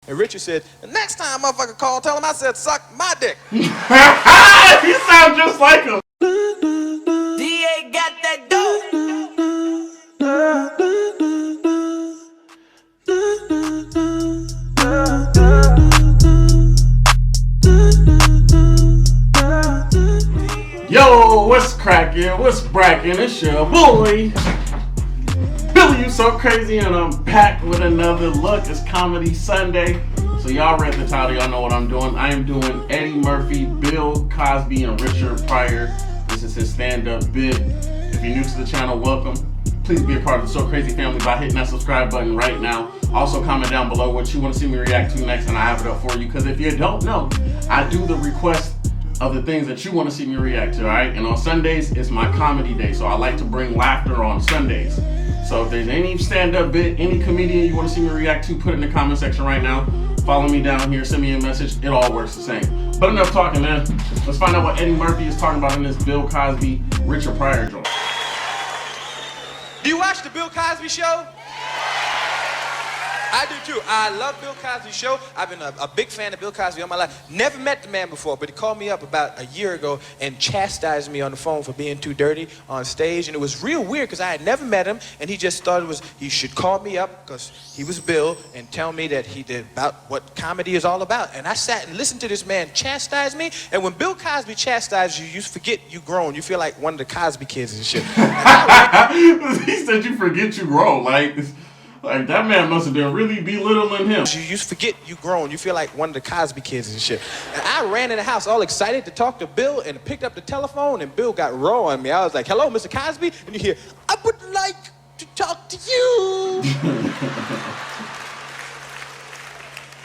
And Richard said, the next time motherfucker call, tell him I said suck my dick. You sound just like him. DA got that dope. Yo, what's cracking? What's bracking? It's your boy, Billy You So Crazy, and I'm back with another look. It's Comedy Sunday. So y'all read the title, y'all know what I'm doing. I am doing Eddie Murphy, Bill Cosby, and Richard Pryor. This is his stand-up bit. If you're new to the channel, welcome. Please be a part of the So Crazy family by hitting that subscribe button right now. Also comment down below what you want to see me react to next, and I have it up for you. Because if you don't know, I do the request of the things that you want to see me react to, alright? And on Sundays, it's my comedy day, so I like to bring laughter on Sundays. So if there's any stand-up bit, any comedian you want to see me react to, put it in the comment section right now. Follow me down here, send me a message, it all works the same. But enough talking, man. Let's find out what Eddie Murphy is talking about in this Bill Cosby, Richard Pryor joint. Do you watch the Bill Cosby show? I do too. I love Bill Cosby's show. I've been a big fan of Bill Cosby all my life. Never met the man before, but he called me up about a year ago and chastised me on the phone for being too dirty on stage. And it was real weird because I had never met him, and he just thought he should call me up because he was Bill and tell me that he did about what comedy is all about. And I sat and listened to this man chastise me. And when Bill Cosby chastises you, you forget you grown. You feel like one of the Cosby kids and shit. He said you forget you grown. Like that man must have been really belittling him. You forget you grown. You feel like one of the Cosby kids and shit. And I ran in the house all excited to talk to Bill and picked up the telephone, and Bill got raw on me. I was like, hello, Mr. Cosby? And you hear, I would like to talk to you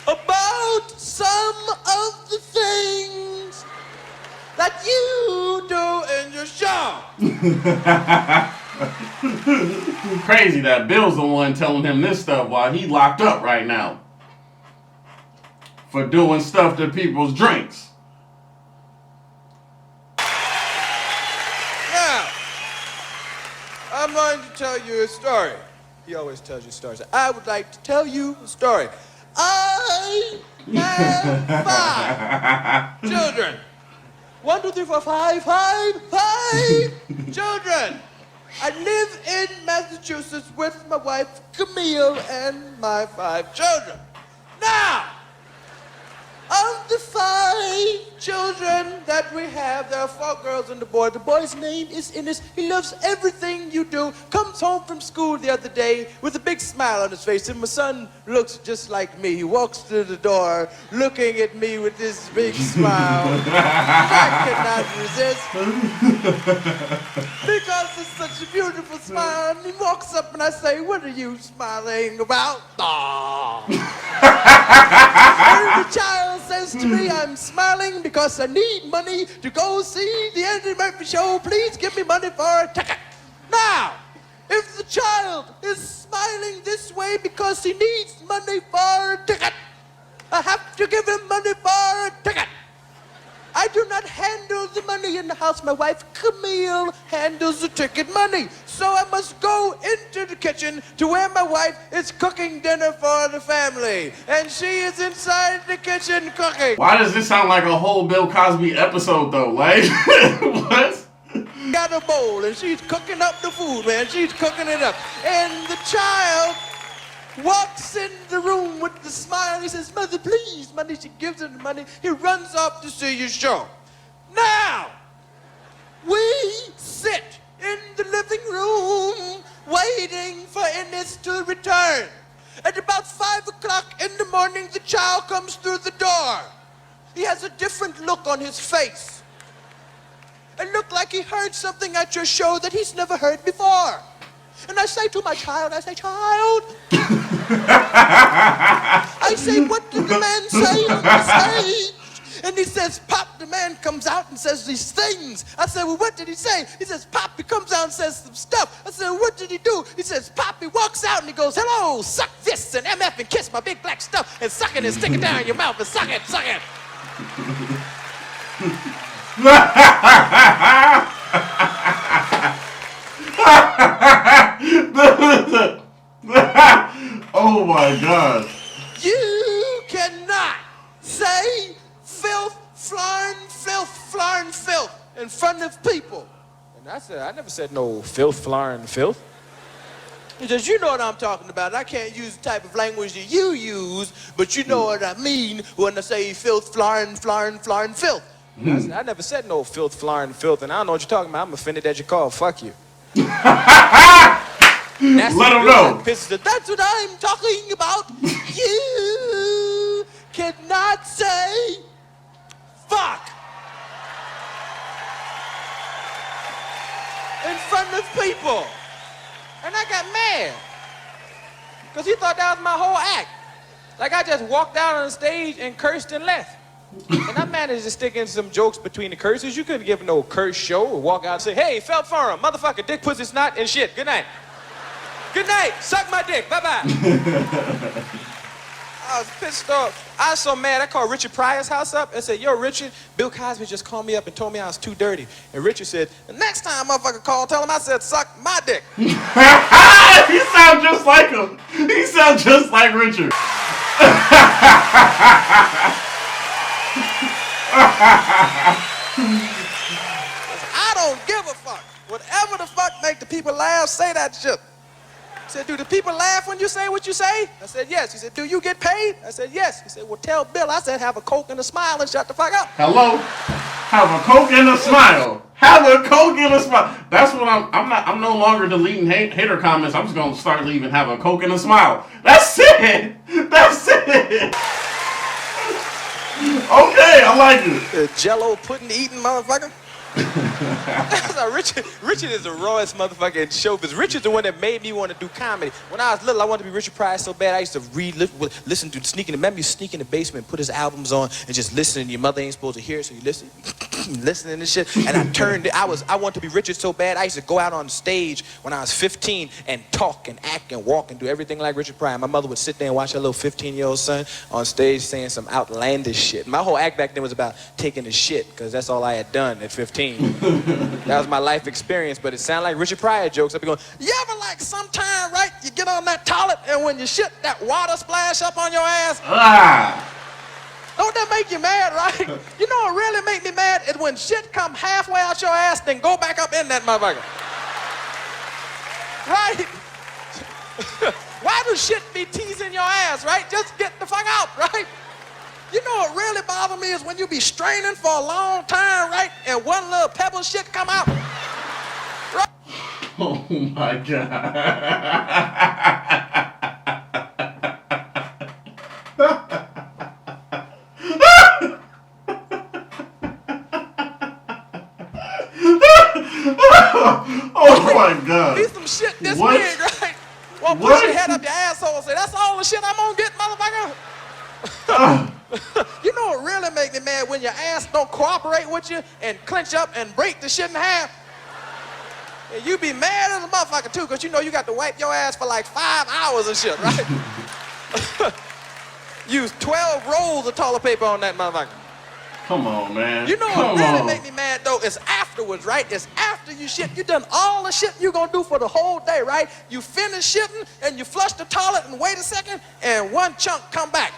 about some of the things that you do in your show. Crazy that Bill's the one telling him this stuff while he locked up right now for doing stuff to people's drinks. Now, I'm going to tell you a story. He always tells you stories. I would like to tell you a story. I have 5 children. 1, 2, 3, 4, 5 children. I live in Massachusetts with my wife, Camille, and my 5 children. Now, of the 5 children that we have, there are 4 girls and a boy. The boy's name is Innes. He loves everything you do. Comes home from school the other day with a big smile on his face, and my son looks just like me. He walks through the door looking at me with this big smile. I cannot resist because it's such a beautiful smile. And he walks up and I say, what are you smiling about? And the child says to me, I'm smiling because I need money to go see the Eddie Murphy show. Please give me money for a ticket. Now, if the child is smiling this way because he needs money for a ticket, I have to give him money for a ticket. I do not handle the money in the house. My wife, Camille, handles the ticket money. So I must go into the kitchen to where my wife is cooking dinner for the family. And she is inside the kitchen cooking. Why does this sound like a whole Bill Cosby episode, though? Like, what? Got a bowl, and she's cooking up the food, man. She's cooking it up. And the child walks in the room with the smile. He says, Mother, please, money. She gives him the money. He runs off to see your show. Now, we sit in the living room waiting for Innes to return. At about 5 o'clock in the morning, the child comes through the door. He has a different look on his face. It looked like he heard something at your show that he's never heard before. And I say to my child, I say, child. I say, what did the man say on the stage? And he says, Pop. The man comes out and says these things. I said, well, what did he say? He says, Pop. He comes out and says some stuff. I said, well, what did he do? He says, Pop. He walks out and he goes, hello, suck this and MF and kiss my big black stuff and suck it and stick it down your mouth and suck it, suck it. Oh my God. You can say filth, flarn, filth in front of people. And I said, I never said no filth, flarn, filth. He says, you know what I'm talking about. I can't use the type of language that you use, but you know what I mean when I say filth, flarn, filth. I said, I never said no filth, flarn, filth, and I don't know what you're talking about. I'm offended that you called. Fuck you. Let him know. That's what I'm talking about. You cannot say fuck in front of people. And I got mad. Because he thought that was my whole act. Like I just walked out on the stage and cursed and left. And I managed to stick in some jokes between the curses. You couldn't give no curse show or walk out and say, hey, felt forum, motherfucker, dick, pussy, snot, and shit. Good night. Good night. Suck my dick. Bye-bye. I was pissed off. I was so mad, I called Richard Pryor's house up and said, yo, Richard, Bill Cosby just called me up and told me I was too dirty. And Richard said, the next time motherfucker call, tell him I said, suck my dick. He sounds just like him. He sounds just like Richard. I don't give a fuck. Whatever the fuck make the people laugh, say that shit. I said, do the people laugh when you say what you say? I said, yes. He said, do you get paid? I said, yes. He said, well, tell Bill. I said, have a Coke and a smile and shut the fuck up. Hello? Have a Coke and a smile. Have a Coke and a smile. That's what I'm no longer deleting hater comments. I'm just going to start leaving have a Coke and a smile. That's it. That's it. Okay, I like it. Jello pudding eating motherfucker. Richard is the rawest motherfucker in showbiz. Richard's the one that made me want to do comedy. When I was little, I wanted to be Richard Pryor so bad. I used to listen to sneak in. Remember, you sneak in the basement, put his albums on, and just listen. And your mother ain't supposed to hear it, so you listen, listening to shit. And I wanted to be Richard so bad. I used to go out on stage when I was 15 and talk and act and walk and do everything like Richard Pryor. My mother would sit there and watch her little 15-year-old son on stage saying some outlandish shit. My whole act back then was about taking a shit, because that's all I had done at 15. That was my life experience, but it sounded like Richard Pryor jokes. I'd be going, you ever like sometime, right, you get on that toilet and when you shit, that water splash up on your ass? Don't that make you mad, right? You know what really make me mad is when shit come halfway out your ass, then go back up in that motherfucker. Right? Why do shit be teasing your ass, right? Just get the fuck out, right? You know what really bothers me is when you be straining for a long time, right? And one little pebble shit come out. Right? Oh my God. Oh my God. Be some shit this What? big, right? Well, push What? your head up your asshole and say, that's all the shit I'm gonna get, motherfucker. You know what really make me mad? When your ass don't cooperate with you and clench up and break the shit in half. And you be mad as a motherfucker too, because you know you got to wipe your ass for like 5 hours and shit, right? Use 12 rolls of toilet paper on that motherfucker. Come on, man. You know what really make me mad though? It's afterwards, right? It's after you shit. You done all the shit you gonna do for the whole day, right? You finish shitting and you flush the toilet and wait a second and one chunk come back.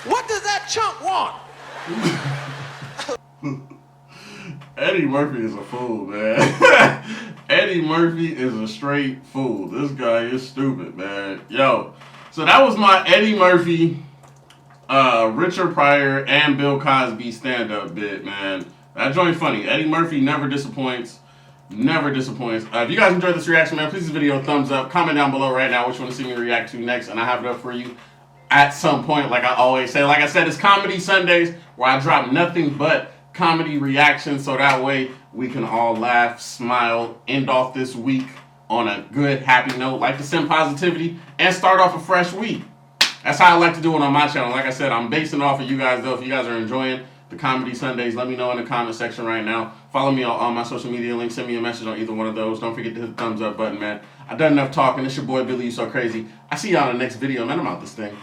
What does that chunk want? Eddie Murphy is a fool, man. Eddie Murphy is a straight fool. This guy is stupid, man. Yo, so that was my Eddie Murphy, Richard Pryor, and Bill Cosby stand-up bit, man. That joint funny. Eddie Murphy never disappoints. Never disappoints. If you guys enjoyed this reaction, man, please give this video a thumbs up. Comment down below right now what you want to see me react to next, and I have it up for you at some point, like I always say. Like I said, it's Comedy Sundays, where I drop nothing but comedy reactions, so that way we can all laugh, smile, end off this week on a good, happy note, like to send positivity, and start off a fresh week. That's how I like to do it on my channel. Like I said, I'm basing it off of you guys, though. If you guys are enjoying the Comedy Sundays, let me know in the comment section right now. Follow me on all my social media links. Send me a message on either one of those. Don't forget to hit the thumbs up button, man. I've done enough talking. It's your boy, Billy You So Crazy. I see y'all in the next video, man. I'm out this thing.